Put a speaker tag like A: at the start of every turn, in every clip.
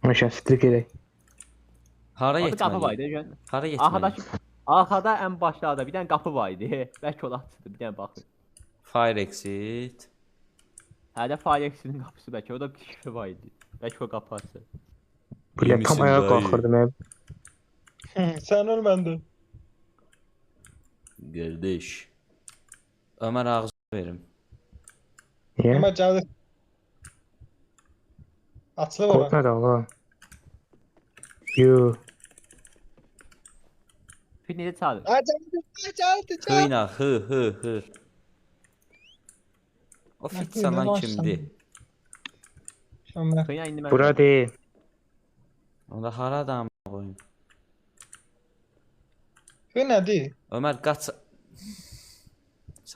A: Maşa strik edək.
B: Hara
C: Orada qapı var
B: getməliyik?
C: idi.
B: Hara getməliyik?
C: Arxada ən başlarda bir dənə qapı var idi. Bəlkə o da açıldı, bir dənə baxın.
B: Fire exit.
C: Hələ Firex'in qapısı bəlkə o da bir şey var idi. Bəlkə o qapı açdı.
A: Bile tam
B: misin
A: ayağa
B: dayı?
A: qalxırdım ev.
D: Sen ölmendin.
B: Qardaş. Ömər ağzı verim.
A: Niye?
D: Ömer geldi. Atlı var.
A: Kod nədir Allah? Yoo.
C: Bir necə çağırır?
D: Geldi.
B: Hıyla hı. O fit
D: Hıyla
B: salan
D: var
B: kimdi?
D: Ömer.
C: Kıyına indi mən.
A: Bura değil.
B: Onda haradan qoyun?
D: Bu ne değil?
B: Ömər qaç.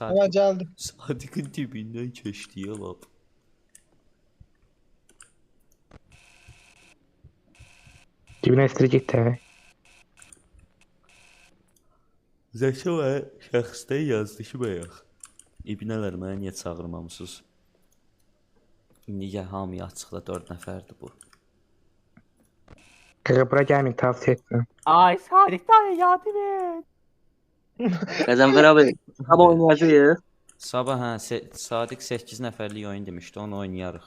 D: Ömer geldi.
B: Sadiqin dibindən keçdi ya lap.
A: Dibinə strik etdi.
B: Zəki və şəxsdə yazdıqmayaq. İbnələr mənə niyə çağırmamısınız? İndi gəl hamıya açıqla 4 nəfərdir bu.
A: Qaqa bura gəlməyin tavsiyə etmirəm.
C: Ay Salih dayı yardım et.
E: Qəzənfər abi, sabah oynayacağıq.
B: Sabah Sadiq 8 nəfərlik oyun demişdi, onu oynayarıq.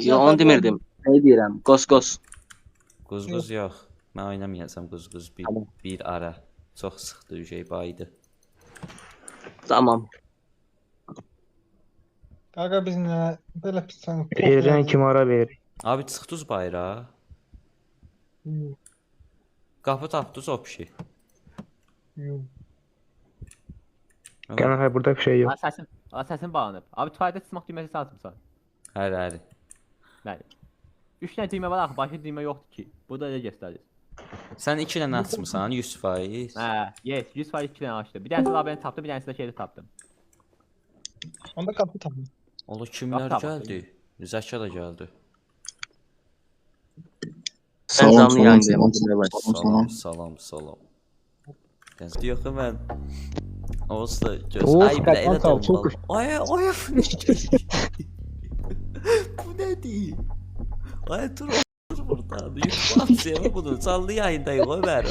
E: Yo, onu demirdim. Nə deyirəm? Qos.
B: Quzquz yox. Mən oynamayacağam quzquz
E: Tamam.
B: bir ara. Çox sıxdı şey baydı.
E: Tamam.
D: Kanka biz ne? Böyle pis sen.
A: Eldən kimi ara verir.
B: Abi çıxdınız bayrağa. Qapı tapdınız o pişi.
A: Qənahay burada bir şey yox.
C: Səsin bağlanıb. Abi tuvalete çıxmaq düyməsi satmısan.
B: Həri.
C: Bəli. 3 dənə düymə var axı, başqa düymə yoxdur ki. Burada elə göstərir.
B: Sən 2 dənə açmısan 100%.
C: Hə, yes, 100% 2 dənə açdı. Bir dənəsi labirint tapdım, bir dənəsi də şeydə tapdım.
D: Onda kapı tamam.
B: Ola kimlər
C: Bax,
B: gəldi? Zəka da gəldi.
E: Sən canlı yayındayım.
B: Salam. Gəzdi yox mən. Oğuz da göz.
A: Oğuz,
B: Ay bir də elə
A: qatman çox
B: dolmalı. Ay bu nədir? Ay dur burada. YouTube atacağım bunu. Canlı yayındayım Ömer.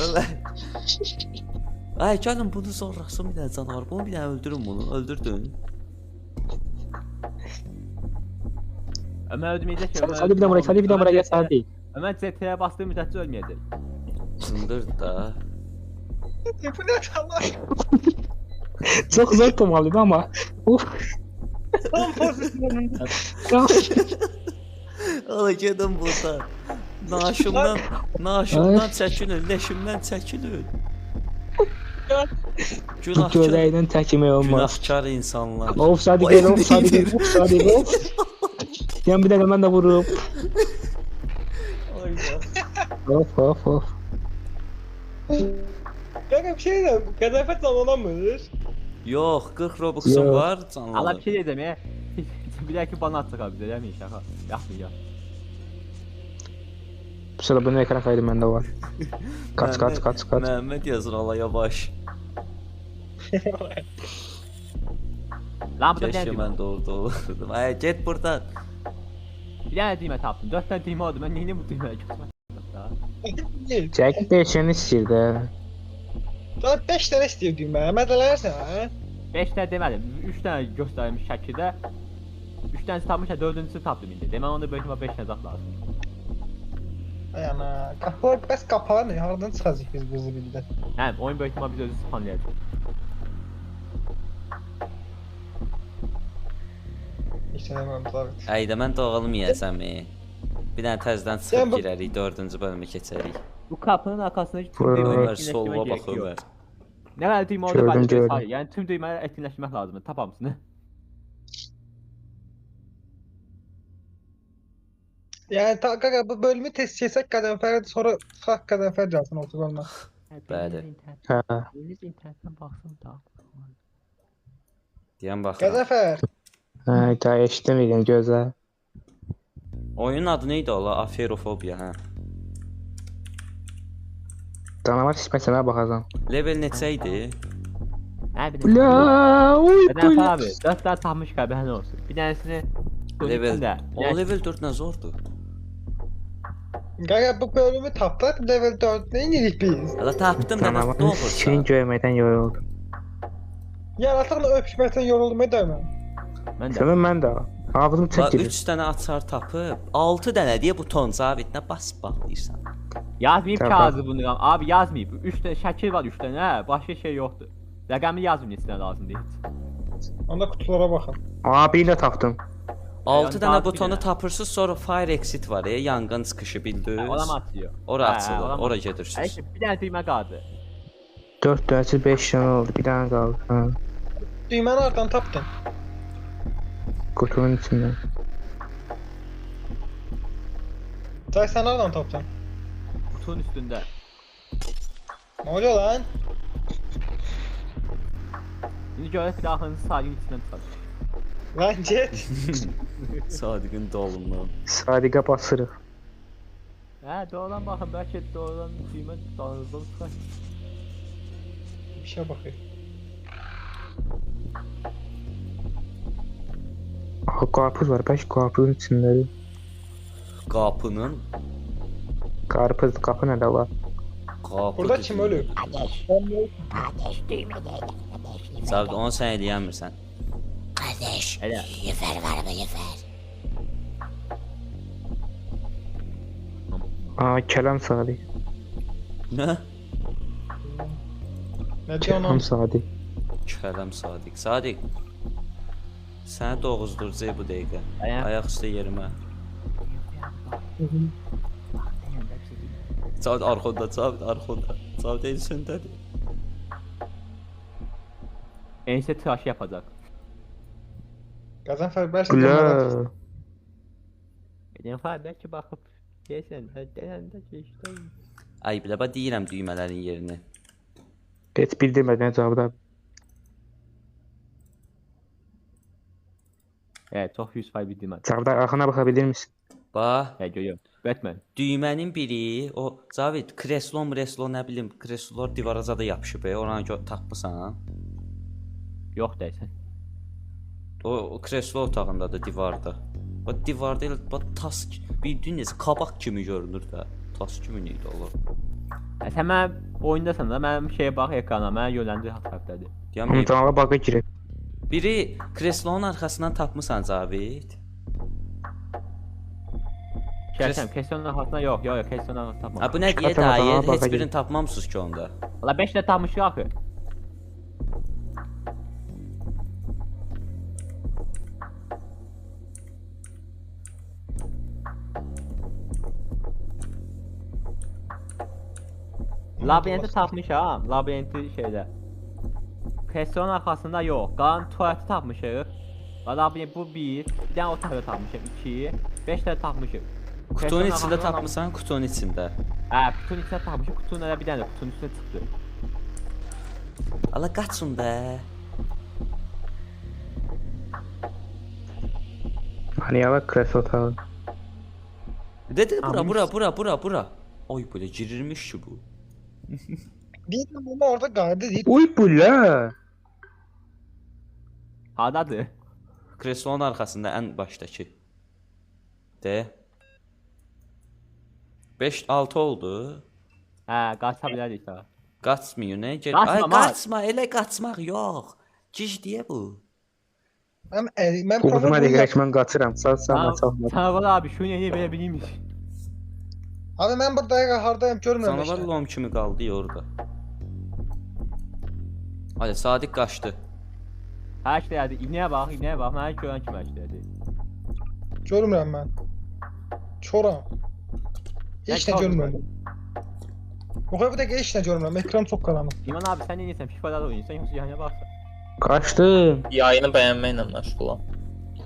B: Ay gəlin bunu sonrasın bir dənə canavar. Bunu bir dənə öldürün bunu. Öldürdün.
C: Ömər öldürməyəcək ki.
A: Hadi bir də buraya gəl, sən deyil.
C: Ömər CT-yə basdığı müddətcə ölməyəcək.
B: Sındırdı da.
D: Bu ne Allah?
A: Çox zor tomalıydı ama. Uf.
D: Tam pozisyonunda.
B: Ala gedin burada. Naşımdan çəkilin, leşimdən çəkilin.
A: Gödəkdən təkimək olmaz.
B: Günahkar insanlar.
A: Of Sadiq. Yan bir dəqiqə mən də vurup. Of.
D: Kanka bir şey diyeceğim. Kadafet sallanamır.
B: Yox, 40 Robux'um
A: Yox.
B: var,
C: Allah
B: canlar.
C: bir şey deyəcəm ya. Bir dənə bana atacaq abi bizə, deməyin şaka. Yaxmayacaq.
A: Sıra bunu ekran kaydı məndə var. Kaç.
B: Məhəmməd yazır ala yavaş.
C: Lan burada bir
B: Keşke
C: dənə düymə.
B: mən doğru olurdum. Ay get buradan.
C: Bir dənə düymə tapdım. 4 dənə düymə oldu. Mən neyini bu düyməyə götürmək?
A: Çək dəyişəni istəyir də.
D: Daha 5 tane istiyor düğme. Mədalarsan ha?
C: 5 dənə demədim. 3 dənə göstərilmiş şəkildə 3 dənəsi tapmışam, 4-cüsü tapdım indi. Demək onda böyük ihtimal 5 dənə zat lazım.
D: Ay ana. Kapı, bəs qapağı ne? Haradan çıxacaq biz bu zibildə?
C: Hə, oyun böyük ihtimal biz özü spanlayacaq.
D: Heç nə deməm David.
B: Əydə mən doğalım yiyəsəm. Bir dənə təzədən
D: Yəni
B: çıxıb
D: bu-
B: girərik, 4-cü bölümə keçərik.
C: Bu kapının arkasındakı tüm
A: Ömər,
C: düymələri
B: Ömər soluna
C: etkinləşdirmək
B: bax
C: gerekiyor.
B: Ömər.
C: Nə qədər düymə orada
A: Gördüm,
C: bəlli
A: gördüm.
C: sayı. Yəni tüm düymələri etkinləşdirmək lazımdır. Tap hamısını.
D: Yani kanka bu bölümü test etsek Kadınfer sonra kalk Kadınfer calsın otur olma.
B: Bəli.
A: Hə.
C: Biriniz internetdən baxsın da.
B: Deyən baxıram.
D: Kadınfer.
A: Hə, daha eşitdəməyən gözlə.
B: Oyunun adı neydi ola? Aferofobiya, hə.
A: Canavar isməsənə baxacam.
B: Level neçə idi?
C: Hə, bir
A: Bля, uy
C: Nədən
A: bля.
C: abi? 4 dənə tapmış qəbəhən olsun. Bir dənəsini
B: Level.
C: də.
B: O level 4 nə zordur?
D: Qaqa bu bölümü tapdıq level 4 nə edirik biz?
B: Hala tapdım da
A: Canavarın
B: vaxt doğursa.
A: sikini görməkdən yoruldum.
D: Yaratıqla öpüşməkdən yoruldum edəməm.
C: Mən də.
A: Sənin mən də. Ağzım
B: La
A: çək
B: 3
A: gedir.
B: dənə açar tapıb 6 dənə deyə buton Zavidlə bas bağlayırsan.
C: Yazmayıb
A: Tamam.
C: kağızı bunu. Abi yazmayıb. 3 dənə şəkil var 3 dənə. Başqa şey yoxdur. Rəqəmi yazmayın neçə dənə lazımdır heç.
D: Onda qutulara baxın.
A: Abi ilə tapdım.
B: 6
C: Yəni
B: dənə
C: daha
B: butonu
C: bir dənə.
B: tapırsınız, sonra fire exit var ya, yanğın çıxışı
C: Hə,
B: bildiniz.
C: Oram açıyor.
B: Ora
C: Hə,
B: açılır,
C: oram
B: ora
C: açıyor.
B: gedirsiniz.
C: Həqiqətən bir dənə düymə qaldı.
A: 4 dənəsi 5 dənə oldu. Bir dənə qaldı. Ha.
D: Düyməni hardan tapdın?
A: Qutunun içindən.
D: Cay sən hardan tapdın?
C: Qutunun üstündə.
D: Nə oluyor lan?
C: İndi görək bir daha axırıncı sayın içindən çıxacaq.
D: Lan get.
B: Sadiqin dolundan.
A: Sadiqə basırıq.
C: Hə, doğrudan baxın, bəlkə doğrudan düymə dalınızdan çıxar.
D: Bir şey bakayım.
A: Aha, qarpız var. Bəlkə qarpızın içindədir.
B: Qapının
A: Qarpız, qapı nədə var?
B: qapı.
D: Burada kim ölüb?
B: Zabit onu sən eləyəmirsən.
C: Elə.
A: Aa, kələm Sadiq.
B: Nə?
D: Ne diyorsun
A: Kələm
D: oğlum?
A: Sadiq.
B: Kələm Sadiq. Sadiq. Səni doğuzduracaq bu dəqiqə.
C: Ayaq.
B: Ayaq üstə yerimə. Zabit arxonda, Zabit arxonda. Zabit el söndədir.
C: Ensə tıraş yapacaq.
D: Gazanfer belki
A: Gülə.
C: Edən fay bəlkə baxıb deyəsən, deyəndə keçdi.
B: Ay bilə, bax deyirəm düymələrin yerini.
A: Heç bildirmədən cavab da.
C: Çox 100% bildirmədim.
A: Cavab arxana baxa bilir misin?
B: Bax,
C: Görüyorum. Batman.
B: düymənin biri, o Zavid, kreslon, nə bilim, kreslor divaraca da yapışıb, oranı tapmısan.
C: Yox deyəsən.
B: O kreslo otağındadır divarda. Bax divarda elə bax tas bildiyiniz qabaq kimi görünür də. Tas kimi neydi olur?
C: Sən mən oyundasan da mənim şeyə bax ekrana, mənə yönləndir tərəfdədir.
B: Deyəm,
A: Onu cavaba baqa girək.
B: biri kreslonun arxasından tapmısan Zavid.
C: Keçəm, kesonun arxasına yox, kesonun arxasına tapmadım.
B: Ha bu nə deyə
A: Atama,
B: dair
A: atama,
B: heç
A: baxa
B: birini tapmamısınız ki onda.
C: Valla 5 də tapmışıq axı. Labirenti tapmışam, labirenti şeydə. Kesonun arxasında yox, qalan tualeti tapmışıq. Labirent bu 1, bir dənə otaqda tapmışıq 2, 5 də tapmışıq.
B: Kutunun
C: Kesonun
B: içində
C: arxasında
B: tapmısan, kutunun içində.
C: Hə, kutunun içində tapmışıq, kutunun elə bir dənə də kutunun üstünə çıxdı.
B: Allah qaçın be.
A: Hani yava kres otağı.
B: Dedi
C: Tamam.
B: bura. Oy böyle girirmiş ki bu.
D: Değilim ama orada kaydı değil.
A: Uy bu la.
C: Hardadır?
B: Kreslonun arxasında ən başdakı. De. 5-6 oldu.
C: Hə, qaça bilərik daha.
B: Qaçmıyor nə?
C: Qaçma,
B: Ay
C: Mart.
B: qaçma, elə qaçmaq yox. Gic deyə bu.
D: Ben
A: Kuzuma
D: programı
A: deyək mən qaçıram. Sağ
C: Tamam,
A: çalma.
C: Canavar abi şunu yeni belə bilirmiş.
D: Abi ben burada hardayım görmüyorum
B: Canavar
D: işte.
B: lom kimi qaldı ya orada. Hadi Sadiq qaçdı.
C: Hər şey deyərdi, inəyə bax, mənə görən kimi hər şey deyərdi.
D: Görmüyorum ben. Çoram. Hiç
C: Ya,
D: ne
C: çok
D: görmüyorum. Bu kadar bir dakika hiç ne görmüyorum. Ekran çok karanlık.
C: İman abi sən neyəsən, FIFA'da da oynayırsan, yoxsa yana baxsan.
A: Qaçdım.
F: Yayını bəyənməklə məşğulam.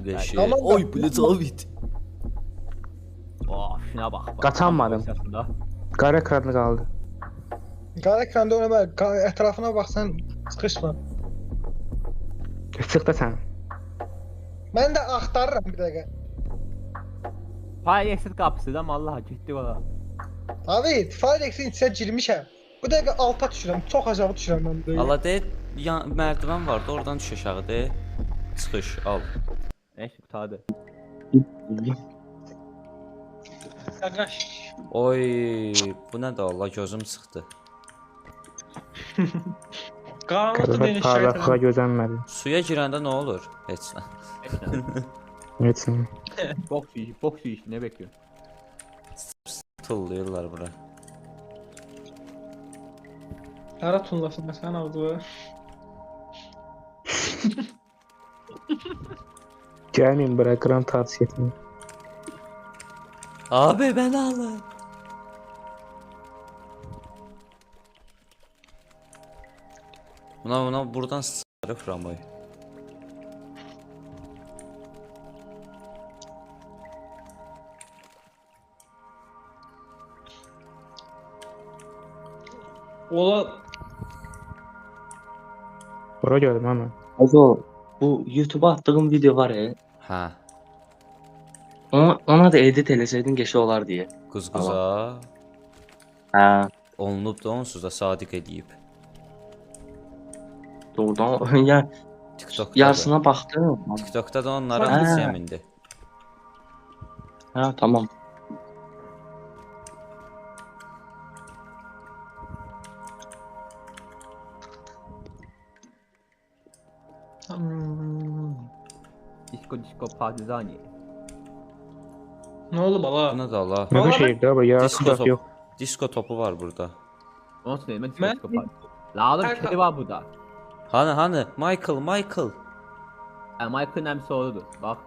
B: Leşi.
D: Tamam da-
B: Oy bu ne Zavid.
C: Oh, şuna bax.
A: Qaçanmadım. Qara ekranı qaldı.
D: Kara ekranda öyle etrafına baksan sıkış var.
A: Çıx da sən.
D: Ben de aktarırım bir dakika.
C: Fire exit qapısı da vallahi getdi valla.
D: Abi Firex'in içine girmişəm. Bu dakika alta düşürəm. Çok aşağı düşürəm ben böyle.
B: Allah de merdiven vardı oradan düş aşağı de. Çıxış al.
C: Neyse qutadı.
D: Qaqaş.
B: Oy, bu nədir Allah gözüm çıxdı.
D: Qaranlıqda
A: Qırıqda
D: beni
A: parlaqlığa
D: şikayət
A: gözənmədi.
B: Suya girəndə nə olur? Heç nə.
A: Heç nə.
C: Boks iş ne bekliyorsun?
B: Tullayırlar bura.
D: Hara tunlasın məsələn aldı.
A: Gəlməyin bura, qram tavsiyə etməyim.
B: Abi beni alın. Buna buradan sıçrayıb Ramoy.
D: Ola
A: Bura gördüm ama.
E: Azo, bu YouTube'a attığım video var ya.
B: Hə,
E: Ona da edit eləsəydin geçə olar diye.
B: quzquza
E: Ha,
B: olunub da onsuz da Sadiq edib.
E: doğrudan ya
B: TikTokda
E: yarısına baxdım.
B: da. TikTokda da onlara
E: Hə.
B: ambisiyam indi.
E: Ha, tamam.
C: Disco partizani.
D: nə oldu bala?
B: Buna da Allah.
A: Ne bu
D: Vallahi
A: şehirde abi, ya
B: Disko
A: sıcak
B: top.
A: yok.
B: Disko topu var burada.
C: Onu söyleyeyim ben
D: Ben-
C: disco parti. Lazım
D: Kanka-
C: kedi var burada.
B: Hani Michael.
C: Michael'ın hem sorudur. Bak.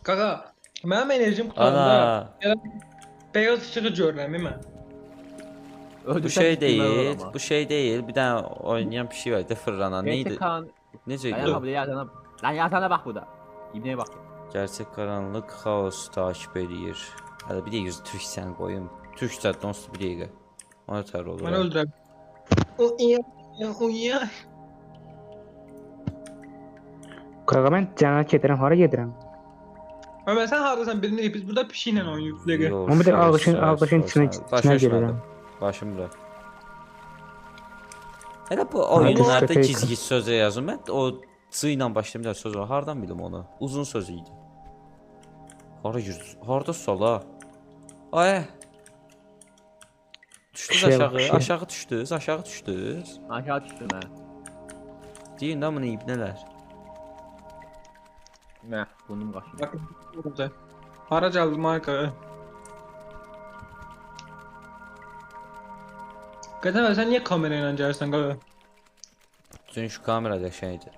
D: Qaqa, mənim enerjim qutarında
B: Ana.
D: beyaz işığı görürəm mən.
B: Bu şey değil. Bu şey değil. Bir tane oynayan bir şey var. De fırlanan. Neydi?
C: Kan.
B: Necə
C: Lan
B: idi?
C: yapma yazana. Lan yazana bak burada. İbneye bak.
B: Gerçək qaranlıq xaos takip edir. Hələ bir də yüz türkçəni qoyum. Türkçə donsuz bir dəqiqə. Ona tər olur.
D: Mən öldürəm. O iya.
A: Kanka ben canavar getirəm, hara gedirəm?
D: Ömer sen hardasan birini biz burada pişiklə oynayırıq dəqiqə.
B: Yox,
A: Ama bir de
B: şöyle
A: ağlaşın
B: sağ-
A: içine
B: Başa
A: girelim.
B: düşmədim. Başım bırak. Hələ bu oyunlarda
A: Fake.
B: gizli söz yazım. Mən o C ilə başlayan bir söz var. Hardan bildim onu? Uzun söz idi. Hara yüz? Harda sola? Ay. Düşdünüz
A: Şey
B: aşağı,
A: bak, şey.
B: aşağı düşdünüz, aşağı düşdünüz.
C: Aşağı düştüm ha.
B: Deyin də bunu ibnələr.
C: Ne? Bunun kaşını.
D: Bakın burada. Hara gəldi Marka? Qədən sən niyə kamera ilə gəlirsən qaqa?
B: Çünki kamera qəşəngdir.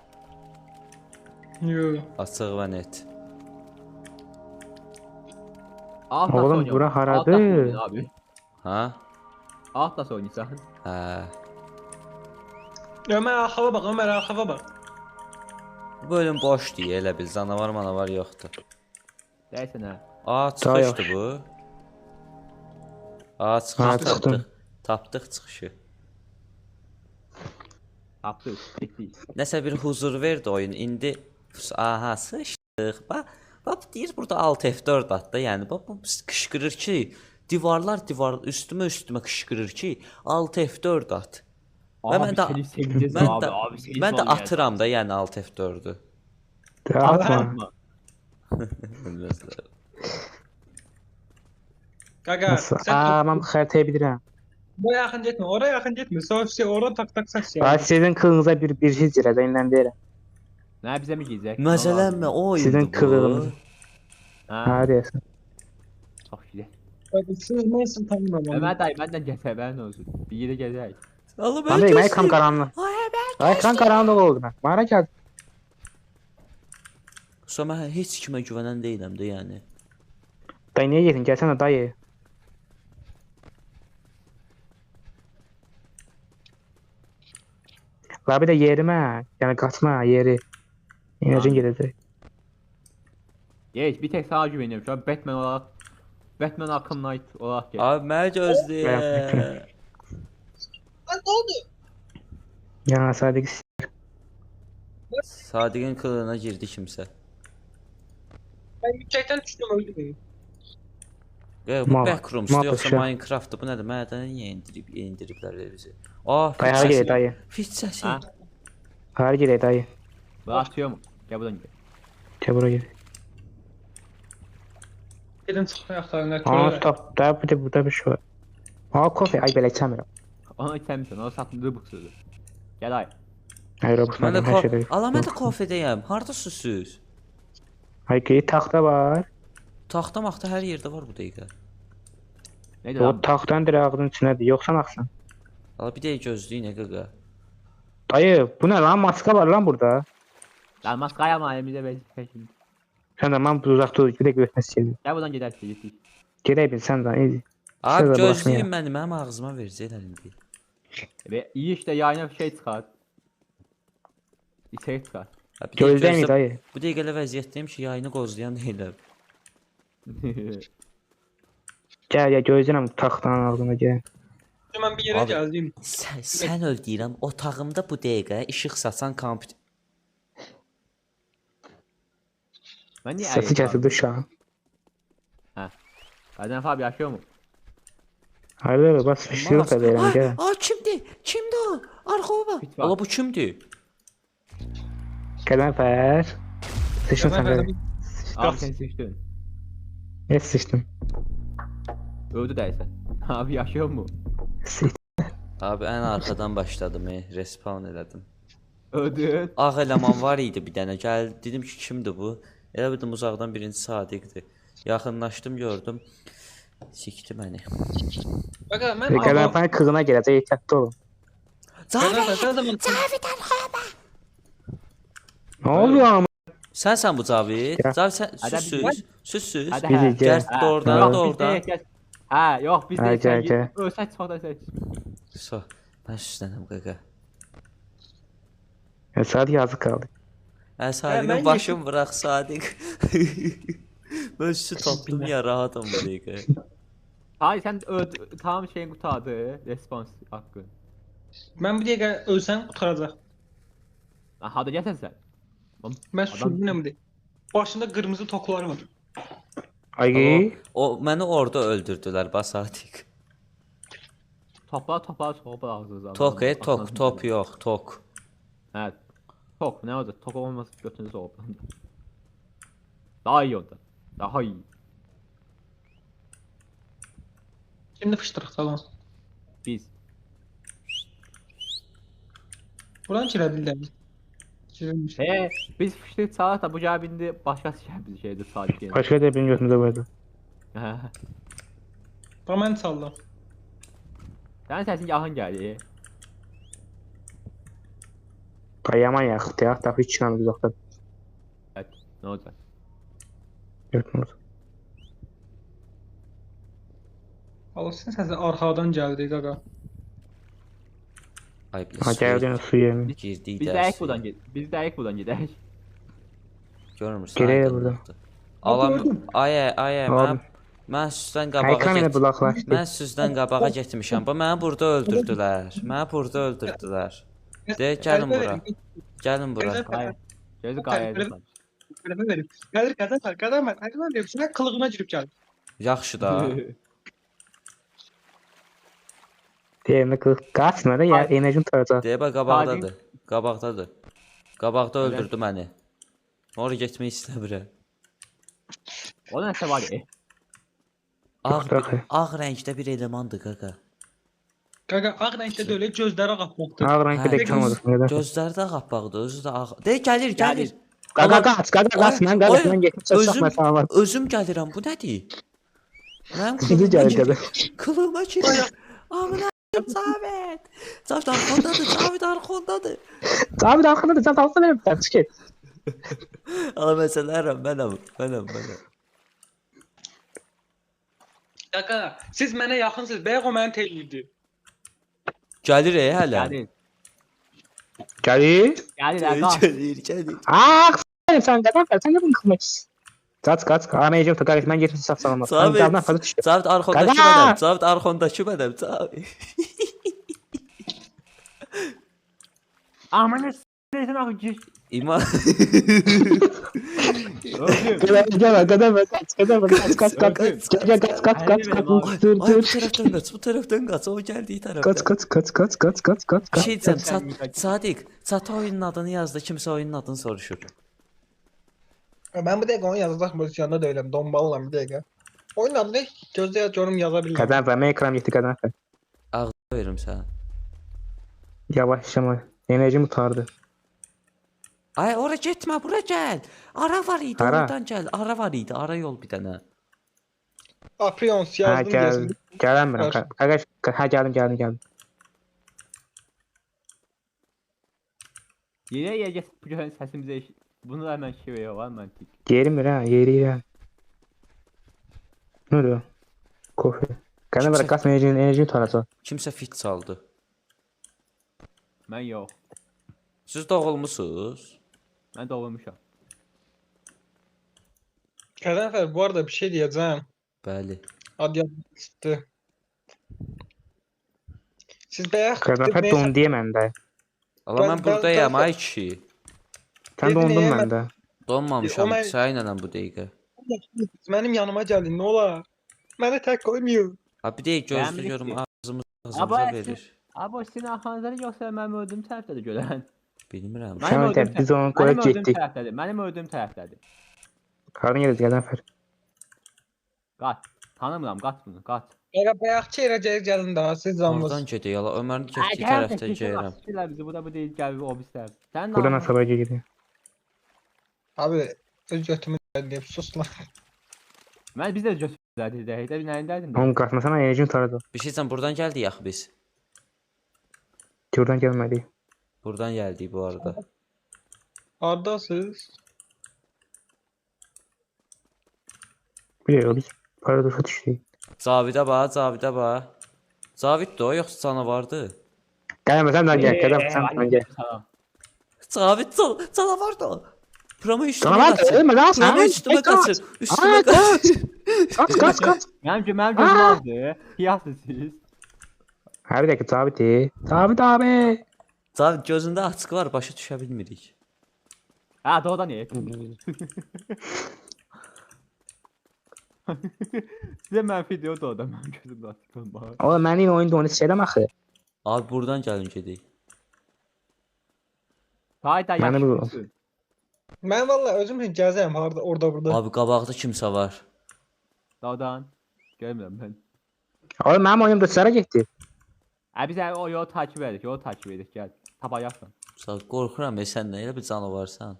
D: Yox.
B: Açıq və net.
C: Alt
A: Oğlum,
C: nasıl oynuyor?
A: bura
C: Alt
A: haradır?
C: nasıl oynuyor abi?
B: Ha?
C: Alt nasıl oynuyorsun?
B: Hə.
D: Ömer arxava bax, Ömer arxava bax.
B: Bu bölüm boş deyə elə bil. Canavar manavar yoxdur.
C: Neyse ne?
B: Aa,
A: Daha
B: çıxışdı bu. Aa, çıxış
A: Ha,
B: tapdıq.
A: çıxdım.
B: Tapdıq çıxışı.
C: Yaptık. Bitti.
B: Nəsə bir huzur verdi oyun. İndi aha, sıçdıq. Bax deyir burada Alt F4 atdı. Yəni bax bu qışqırır ki, divarlar üstümə qışqırır ki, Alt F4 at. Və
C: Abi
B: mən də
C: seni seveceğiz
B: mən
C: abi.
B: də
C: Abi seni
B: mən də
C: seveceğiz.
B: atıram da, yəni Alt F4-ü.
A: De atma.
D: Qaqa,
A: Nasıl?
D: sən
A: Aa, ben xəritəyə bilirəm.
D: buraya yaxın getmə, oraya yaxın getmə. Sofisi ora tak səs
A: Ay,
D: gəlir.
A: sizin kılınıza bir şey girəcək, indən deyirəm.
C: Ne bize mi giyecek?
B: Məsələnmə o
A: Sizin
B: oyundu bu.
A: kılığınız.
C: Ha,
A: Ha deyəsən.
C: çok güzel.
D: Siz mən sizi tanımıram.
C: Ömer dayı benden geçer olsun. Bir yere gezer.
B: Allah
A: Lan deyim, ekran qaranlıq. Ay, ekran qaranlıq oldu mən. Mara gəldi.
B: Sonra mən heç kimə güvənən deyiləm də, yəni.
A: Dayı niyə gedin? Gəlsənə dayı. La bir də yerimə, yəni qaçma yeri. Enerjin gedəcək.
C: Geç bir tek sana güveniyorum şu an Batman olarak. Batman Arkham Knight olarak gel.
B: Abi mənə gözləyə.
D: Nə oldu?
A: Yəni Sadiq
B: Sadiqin kılığına girdi kimsə.
D: Mən yükəkdən düşdüm öldüm.
B: Bu
A: Mal-
B: Backrooms'dur
A: mal
B: yoxsa
A: başa.
B: Minecraft'dır, bu nədir? Mənə də niyə indiriblər bizi? Aa, fit
A: Dayı gəl
B: səsi.
A: dayı.
B: Fit səsi.
C: Ha?
A: Har gəl dayı.
C: Bırakıyor mu? Gel buradan gel.
A: Gəl bura gəl.
D: Gedin çıxma yaxlarına.
A: Aa stop. Da bir de burada bir şey var. Aa kofe. Ay belə içəmirəm.
C: Onu içəmirsən, onu satındığı bu sözü. Gəl ay.
A: Ay Robux
B: Mən də
A: mənim hər şeydə.
B: ala mən də kofedəyəm. Hardasınız siz?
A: Ay ki taxta var.
B: Taxta maxta hər yerdə var bu dəqiqə.
C: Nədir
A: O
C: lan?
A: taxtanın dirağının içindədir. Yoxsa axsan.
B: Ala bir dəqiqə gözləyin nə qaqa.
A: Dayı bu nə lan? Maska var lan burada.
C: Lan maskaya mı elimizə verecek şimdi?
A: Sən də mən bu uzaqda dur. Gedək götürmək istəyirəm.
C: Gel buradan gidersin gittik.
A: Gedək bil sən də. Ey.
B: Abi
A: Şöyle
B: gözləyin
A: baxmayın.
B: məni, mənim ağzıma verəcəklər indi.
C: Ve iyi işte yayına bir şey çıkar. İçerik çıkar.
B: Ha, bir dəqiqə
A: Gözləyin
B: gözlə-
A: dayı.
B: Bu dəqiqə elə vəziyyətdəyim ki, yayını qozlayan deyirlər.
A: Gəl ya gözləyirəm taxtanın ağzına gəl.
D: Mən bir yerə
B: Abi-
D: gəldim.
B: Sən öl deyirəm, otağımda bu dəqiqə işıq saçan kompüter.
C: Ben niye
A: Səsi kəsildi şu an.
C: Adem abi yaşıyor mu?
A: Hayır bas bir şey yok da verirəm gəl.
B: Aa kimdir? Kimdir o? Arxama bax.
C: Fit var.
B: Ala bu kimdir?
A: Qədənfər. Sıçdın sən də.
C: Abi sen sıçtın.
A: Ne sıçdın?
C: Öldü değilsen. Abi yaşıyor mu?
A: Sıç.
B: Abi ən arxadan başladım, respawn elədim.
C: Öldü.
B: Ağ eleman var idi bir dənə. Gəl dedim ki, kimdir bu? Elə bildim uzaqdan birinci Sadiqdir. Yaxınlaşdım, gördüm. Sikdi məni.
D: Qaqa mən
A: Qədənfərin kığına gələcək ehtiyatlı olun.
B: Cavid!
A: Ne oluyor ama?
B: Sənsən bu Cavid?
A: Ya.
B: Cavid sən
C: Adam-
B: süssüz. Süssüz.
C: Hadi
A: Bizi
C: ha.
A: gəl.
B: Gəl doğrudan
C: Yok,
B: doğrudan.
C: biz de ha yok biz
A: Ha,
C: de
A: gel, gel.
C: Ölsək çıxda seç.
B: So, mən süslənəm qaqa.
A: Ya saat yazık kaldı.
B: Sadiqin
D: mən
B: başım bırax Sadiq. Mən süsü tapdım ya rahatam bu dəqiqə.
C: Hayır sen öldü. Tam şeyin qurtardı. Respons hakkı.
D: Mən bu dəqiqə ölsən qurtaracaq.
C: Lan hadi gəlsən sen.
D: Mən
C: Adam-
D: sürünəm de. Başında qırmızı toklar var.
A: Ay.
B: O məni orada öldürdülər bas Sadiq.
C: Topla soğupa ağzınıza.
B: Tok, tok, top yox, tok.
C: Evet. Tok ne olacak? Tok olmasa götünü soğupa. Daha iyi oldu. Daha iyi.
D: Şimdi fışdırıq falan.
C: Biz.
D: Buranı kirədillər. Kirəmiş.
C: Biz fıştık saat da bu cebinde başkası bir şeydi sadık yani.
A: Başka da benim götümde vardı.
D: Bax mən çaldım.
C: Sen sesin yakın geldi.
A: Yaman yaxdı ya. Tabii hiç çıkan uzakta.
C: Evet. Ne olacak?
A: Götümüz.
D: Alırsın səsi arxadan gəldi qaqa.
B: Ay
A: Ha geldin su yemin.
B: Girdik
C: Biz de
B: dərsi.
C: ilk buradan gid. Biz de ilk buradan gidelim.
B: Görmürsən?
A: Gerek
B: aydın
A: burada.
B: oldu. Alam, ay,
A: Oğlum.
B: mən sizdən
A: Ekran
B: qabağa
A: yine
B: getdim.
A: bulaklaştı.
B: Mən sizdən qabağa getmişəm. Bu məni burada öldürdülər. Məni burada öldürdülər. De, gəlin bura. Gəlin bura.
C: Hayır. Gözü gayet lan.
D: Qələbə verib. Gəlir qadın verib. Sənə qılığına girib gəlir.
B: Yaxşı da.
A: Diğerini kaçma da ya enerjim tutacak.
B: Deyə bax qabaqdadır. Qabaqdadır. Qabaqda öldürdü məni. Oraya getmək istəmirəm.
C: O da nəsə var ya.
B: Ağ rəngdə bir elemandır qaqa.
D: Qaqa ağ rəngdə də elə gözləri ağappaqdır.
A: Ağır renkli de kalmadık. Neden?
B: Gözləri də ağappaqdır, özü də ağ. De, gəlir.
A: Gaga kaç ben
B: Oy,
A: ben geçip çakma sana var.
B: Özüm gəlirəm. Bu nədir? Mənim
A: Sizi
B: qılığıma
A: geldi.
B: Kılığıma girir. Amına Cavid. Cavid arxondadır, Cavid arxondadır.
A: Abi de arkada da sen dalsa benim bir çıkıyor.
B: Ala məsələyəm, mənəm.
D: Qaqa, siz mənə yaxınsınız. Bayaq o məni teliyirdi.
B: Gəlir hələ.
C: Geldi.
A: Geldi.
C: Geldi lan. Kalk.
B: Gəlir.
A: Aa sen sen de bunu kılmak. Kaç. Anayacağım takar ben geçip saf sağlamaz.
B: Cavid,
A: Camdan fazla düştü.
B: Cavid arxondakı
A: Qaqa!
B: mənəm. Cavid arxondakı mənəm. Cavid.
C: Amanı s***lesin akı gir.
B: İman.
C: Öldüm.
A: Kaç. Dur.
B: Ay, bu tərəfdən qaç, bu tərəfdən qaç. O gəldiyi tərəfdən.
A: Kaç.
B: Bir şey deyəcəm, Sadiq, çata oyunun adını yazdı, kimsə oyunun adını soruşur.
D: Mən bu dəqiqə onu yazacaq pozisyonda deyiləm. Domballam bir dəqiqə. Oyun adı ne? Gözde yorum yazabilirim.
A: Qəzənfər, mən ekran getdi Qəzənfər.
B: Verim sənə.
A: Yavaşlama. Enerjim utardı.
B: Ay ora getmə, bura gəl. Ara var idi,
A: Hara?
B: oradan gəl. Ara var idi, ara yol bir dənə.
D: Aprions
A: Hə,
D: yazdım
A: gəl.
D: diyesin.
A: Gəlmirəm.
D: Ver.
A: Qardaş, hə gəldim.
C: Yine geç bu görən səsimizi eşit. Bunu da hemen şivəyə var məntiq.
A: Yerim ha, yeriyəm. Nə oldu? Kofe. Qəzənfər,
B: Kimsə-
A: qas enerjini utaracaq.
B: Kimsə fit çaldı.
C: Mən yox.
B: Siz doğulmusunuz?
C: Mən doğulmuşam.
D: Karanfer bu arada bir şey diyeceğim.
B: Bəli.
D: Hadi yapmıştı. Siz beyaz
A: Qəzənfər don deyə məndə.
B: Allah
D: Ben-
B: mən buradayam
D: ben-
B: ay kişi.
A: Sən
D: Dedin,
A: dondun
D: niyə
A: məndə.
B: Donmamışam,
D: O mən-
B: səninlə bu dəqiqə.
D: benim yanıma geldin ne olar? Beni tek koymuyor.
B: Ha bir dəqiqə gözlə
C: Bəli,
B: görüm
C: ki.
B: ağzımıza
C: Aba,
B: verir.
C: Aba sizin arxanızdadır yoxsa mənim öldüyüm tərəfdədir görən?
B: Bilmirəm.
A: Sən öldün, biz onu qoyub getdik.
C: Mənim öldüyüm tərəfdədir.
A: Hardan gəldi Qəzənfər?
C: Qaç. Tanımıram, qaç bunu, qaç.
D: Ya beyazçı yere geri gelin daha siz
B: Oradan
D: zambız.
B: gedək, yala Ömərin getdiyi tərəfdən gəlirəm.
C: Sikirlər bizi, bu da bu deyil, gəl o bizlər. Sən
A: Buradan
C: namı-
A: asaba gedir.
D: Abi öz götümü deyip sus lan.
C: Mən biz də götürürlər dedik. Də nəyindəydin?
A: Onun qasmasana enerjini utaracaq.
B: Bir şeysən buradan gəldik axı biz.
A: Oradan gəlmədik.
B: Buradan gəldik bu arada.
D: Ardasız.
A: Biliyor, biz paradosa düşdük.
B: Cavidə bax, Cavidə bax. Cavid də o yoxsa canavardır?
A: Gəlmə, sən də gəl, Qəzənfər, sən də gəl.
B: Cavid canavar da. Prama üstümə
A: Canavar da,
B: qaçır.
A: ölmə lan
B: Prama
A: sən.
B: üstümə qaçır. Üstümə
A: Aa,
B: qaçır.
A: Qaç.
C: Mənim gözüm azdır. Piyasız siz.
A: Hər bir dəqiqə Cavid. Cavid abi.
B: Cavid gözündə açıq var, başa düşə bilmirik.
C: Ha, doğrudan iyi. Sizə mən video doğrudan mənim gözümdə açıq olmalı.
A: Oğlum mənim oyunda onu şeydəm axı.
B: Abi buradan gəlin gedək.
C: Hayda
A: Mənim bu-
C: yaşlısın.
D: Ben valla özüm için gezeyim orada burada.
B: Abi qabaqda kimsə var.
C: Doğrudan. Görmürəm mən.
A: Oğlum mənim oyunum da sıra getdi.
C: Biz o yolu takip edik, gəl. Tapayaqsan.
B: Sağ qorxuram sən nə elə bir canavarsan.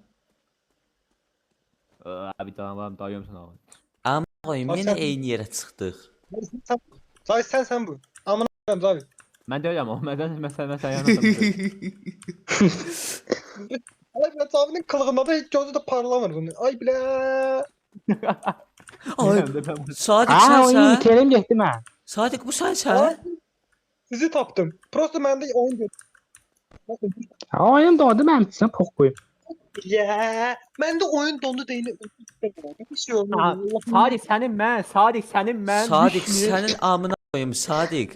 C: Abi canavarım, dayıyorum sana.
B: Amma qoyum
D: Aa,
B: yenə
D: sən-
B: eyni yerə çıxdıq.
D: Zavi sen bu. Amına koyayım Zavi.
C: Mən deyirəm o, məsələn yanılsam.
D: Ay ben Zavi'nin kılığında da hiç gözü de parlamır bunu. Ay bile.
B: Ay, Sadiq
A: Ha, oyunu
B: sənsən?
A: iterim getdi mən.
B: Sadiq bu sənsən?
D: Sizi taptım. Prosto bende oyun diyor.
A: Ha, oyun doğdu mənim üçün poxuy.
D: Ya, ben de oyun dondu değil. Bir şey olmadı.
C: Sadiq sənin mən, Sadiq sənin mən.
B: Sadiq
C: düşmür.
B: sənin amına qoyum Sadiq.